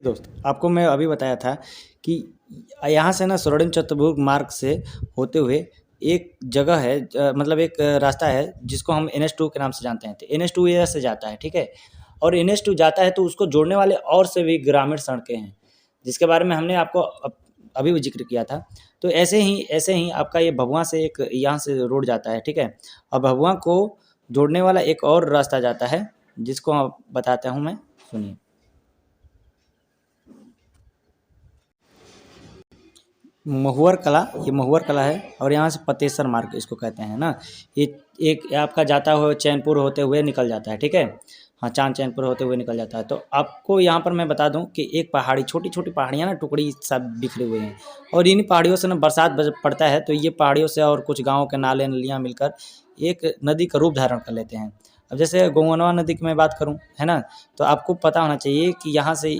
दोस्त आपको मैं अभी बताया था कि यहाँ से ना स्वर्णिम चतुर्भुज मार्ग से होते हुए एक जगह है, मतलब एक रास्ता है जिसको हम NH2 के नाम से जानते हैं। तो NH2 यहाँ से जाता है, ठीक है। और NH2 जाता है तो उसको जोड़ने वाले और से भी ग्रामीण सड़कें हैं जिसके बारे में हमने आपको अभी भी जिक्र किया था। तो ऐसे ही आपका ये भभुआ से एक यहाँ से रोड जाता है, ठीक है। और भभुआ को जोड़ने वाला एक और रास्ता जाता है जिसको बताता हूँ मैं, सुनिए। महुअर कला है और यहाँ से पतेसर मार्ग इसको कहते हैं ना। ये एक आपका जाता हुआ चैनपुर होते हुए निकल जाता है, ठीक है। हाँ, चांद चैनपुर होते हुए निकल जाता है। तो आपको यहाँ पर मैं बता दूं कि एक पहाड़ी, छोटी छोटी पहाड़ियाँ ना टुकड़ी सब बिखरे हुए हैं, और इन पहाड़ियों से ना पड़ता है तो ये पहाड़ियों से और कुछ गाँव के नाले नलियाँ मिलकर एक नदी का रूप धारण कर लेते हैं। अब जैसे गोवनवा नदी की मैं बात करूँ, है ना, तो आपको पता होना चाहिए कि यहाँ से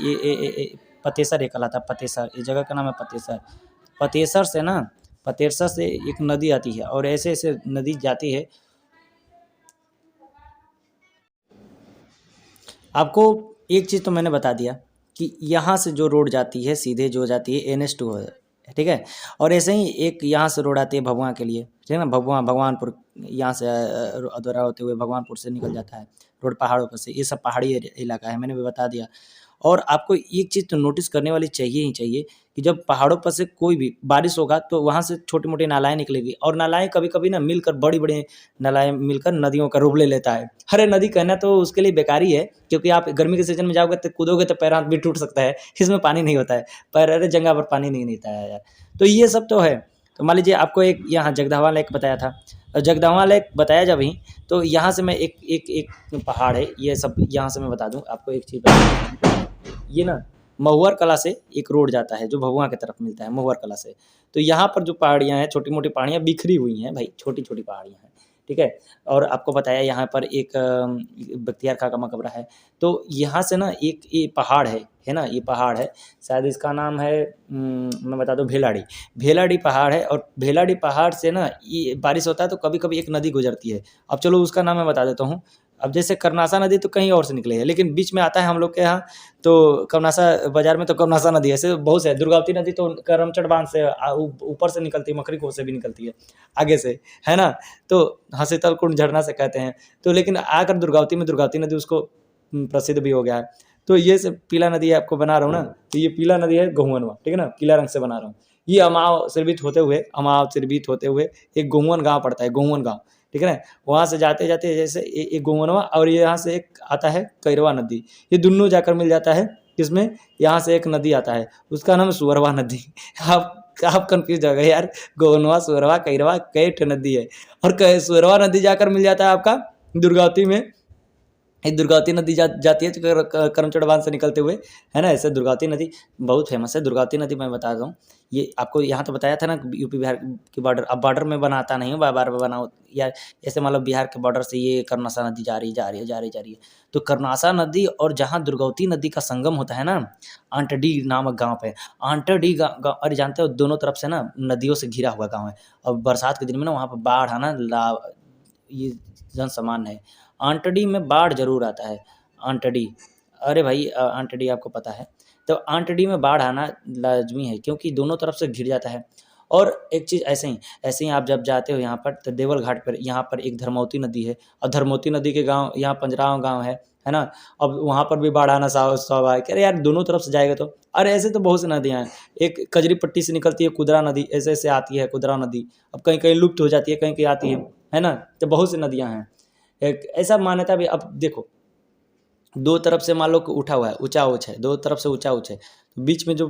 पतेसर एक कहलाता है। पतेसर, इस जगह का नाम है पतेसर। पतेसर से ना, पतेसर से एक नदी आती है और ऐसे ऐसे नदी जाती है। आपको एक चीज़ तो मैंने बता दिया कि यहाँ से जो रोड जाती है सीधे जो जाती है NH2 है, ठीक है। और ऐसे ही एक यहाँ से रोड आती है भभुआ के लिए, ठीक है ना। भगवानपुर यहाँ से अधौरा होते हुए भगवानपुर से निकल जाता है रोड पहाड़ों पर से। ये सब पहाड़ी इलाका है, मैंने भी बता दिया। और आपको एक चीज़ तो नोटिस करने वाली चाहिए ही चाहिए कि जब पहाड़ों पर से कोई भी बारिश होगा तो वहाँ से छोटी मोटी नालाएं निकलेगी, और नालाएं कभी कभी ना मिलकर बड़ी बड़ी नालाएं मिलकर नदियों का रूप ले लेता है। अरे नदी कहना तो उसके लिए बेकार ही है, क्योंकि आप गर्मी के सीजन में जाओगे तो कूदोगे तो पैर हाथ भी टूट सकता है, इसमें पानी नहीं होता है। पर अरे जगह पर पानी नहीं रहता है यार। तो ये सब तो है। तो मान लीजिए आपको एक यहाँ जगदहवा लेक बताया था, और जगदहवा लेक बताया जब ही, तो यहाँ से मैं एक एक एक पहाड़ है, ये सब यहाँ से मैं बता दूँ आपको एक चीज़ बता दूँ। ये ना महुअर कला से एक रोड जाता है जो भभुआ की तरफ मिलता है, महुअर कला से। तो यहाँ पर जो पहाड़ियाँ हैं, छोटी मोटी पहाड़ियाँ बिखरी हुई हैं भाई, छोटी छोटी पहाड़ियाँ हैं, ठीक है। और आपको बताया यहाँ पर एक बख्तियार खां का मकबरा है। तो यहाँ से ना एक ये पहाड़ है ना, ये पहाड़ है, शायद इसका नाम है मैं बता दूँ, भेलाड़ी। भेलाड़ी पहाड़ है, और भेलाड़ी पहाड़ से ना ये बारिश होता है तो कभी कभी एक नदी गुजरती है। अब चलो उसका नाम मैं बता देता हूँ। अब जैसे कर्नासा नदी तो कहीं और से निकले है, लेकिन बीच में आता है हम लोग के यहाँ, तो कर्नासा बाजार में तो कर्नासा नदी ऐसे बहुत से है। दुर्गावती नदी तो करमचट बांध से ऊपर से निकलती है, मकरी खोह से भी निकलती है आगे से, है ना। तो हसीतल कुंड झरना से कहते हैं। तो लेकिन आकर दुर्गावती में दुर्गावती नदी उसको प्रसिद्ध भी हो गया है। तो ये सब पीला नदी आपको बना रहा हूँ ना, तो ये पीला नदी है गहुअनवा, ठीक है ना, पीला रंग से बना रहा हूँ। ये अमाव सिरबित होते हुए एक गोहुअन गाँव पड़ता है, गोहुअन गाँव, ठीक है ना। वहाँ से जाते जाते जैसे एक गोहुअनवा, और ये यहाँ से एक आता है कैरवा नदी। ये दोनों जाकर मिल जाता है किसमें, यहाँ से एक नदी आता है, उसका नाम है सुअरवा नदी। आप कंफ्यूज हो गए यार, गोहुअनवा, सुअरवा, कैरवा, कई ठो नदी है। और सुअरवा नदी जाकर मिल जाता है आपका दुर्गावती में। एक दुर्गावती नदी जाती है करमचट बांध से निकलते हुए, है ना। ऐसे दुर्गावती नदी बहुत फेमस है। दुर्गावती नदी मैं बता दूँ, ये आपको यहाँ तो बताया था ना यूपी बिहार की बॉर्डर। अब बॉर्डर में बनाता नहीं हूँ, बार बार बनाओ यार। ऐसे मतलब बिहार के बॉर्डर से ये कर्नासा नदी जा रही है। तो कर्नासा नदी और जहाँ दुर्गावती नदी का संगम होता है ना, आंटडी नामक गाँव पे, आंटडी गाँव, अरे जानते हो दोनों तरफ से ना नदियों से घिरा हुआ गाँव है। और बरसात के दिन में ना वहाँ पर बाढ़ आना ये जन सामान्य है। आंटडी में बाढ़ जरूर आता है, आंटडी। अरे भाई आंटडी आपको पता है, तो आंटडी में बाढ़ आना लाजमी है क्योंकि दोनों तरफ से घिर जाता है। और एक चीज़ ऐसे ही आप जब जाते हो यहाँ पर तो देवल घाट पर, यहाँ पर एक धर्मवती नदी है, और धर्मवती नदी के गांव यहाँ पंजराव गांव है ना। अब वहाँ पर भी बाढ़ आना स्वाभाविक है। अरे यार दोनों तरफ से जाएगा तो, अरे ऐसे तो बहुत सी नदियाँ हैं। एक कजरी पट्टी से निकलती है कुदरा नदी, ऐसे ऐसे आती है कुदरा नदी। अब कहीं कहीं लुप्त हो जाती है, कहीं कहीं आती है ना। तो बहुत सी नदियाँ हैं। एक ऐसा मान्यता भी, अब देखो दो तरफ से मान लो कि उठा हुआ है, ऊंचा ऊंच है, दो तरफ से ऊंचा ऊंच है, तो बीच में जो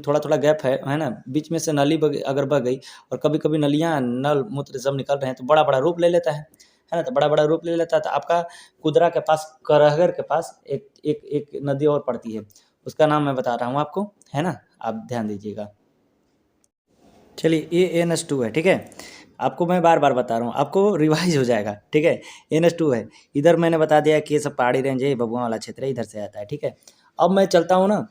थोड़ा थोड़ा गैप है ना, बीच में से नली अगर बह गई, और कभी कभी नलियाँ नल मूत्र सब निकल रहे हैं तो बड़ा बड़ा रूप ले लेता है ना। तो बड़ा बड़ा रूप ले लेता है। तो आपका कुदरा के पास, करहगर के पास एक एक एक नदी और पड़ती है, उसका नाम मैं बता रहा हूँ आपको, है ना, आप ध्यान दीजिएगा। चलिए ये NH2 है, ठीक है। आपको मैं बार बार बता रहा हूँ, आपको रिवाइज हो जाएगा, ठीक है। NH2 है। इधर मैंने बता दिया कि ये सब पहाड़ी रेंज है, भभुआ वाला क्षेत्र है, इधर से आता है, ठीक है। अब मैं चलता हूँ ना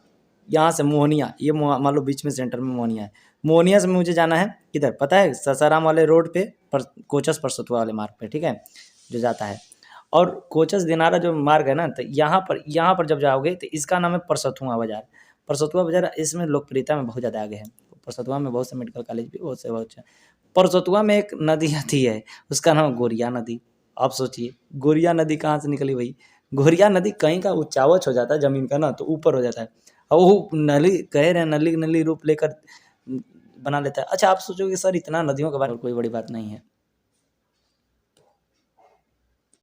यहाँ से मोहनिया, ये मान लो बीच में सेंटर में मोहनिया है। मोहनिया से मुझे जाना है किधर पता है, सासाराम वाले रोड पे, कोचस परसतुआ वाले मार्ग पे, ठीक है, जो जाता है। और कोचस दिनारा जो मार्ग है ना, तो यहाँ पर जब जाओगे तो इसका नाम है परसथुआ बाजार। परसतुआ बाज़ार इसमें लोकप्रियता में बहुत ज़्यादा आगे है। परसतुआ में बहुत से मेडिकल कॉलेज भी बहुत से बहुत अच्छा। परसतुआ में एक नदी आती है, उसका नाम गोरिया नदी। आप सोचिए गोरिया नदी कहाँ से निकली भाई? गोरिया नदी कहीं का उचावच हो जाता है ज़मीन का ना, तो ऊपर हो जाता है, और वो नली कह रहे हैं नली नली रूप लेकर बना लेता है। अच्छा, आप सोचोगे सर इतना नदियों के बारे में कोई बड़ी बात नहीं है।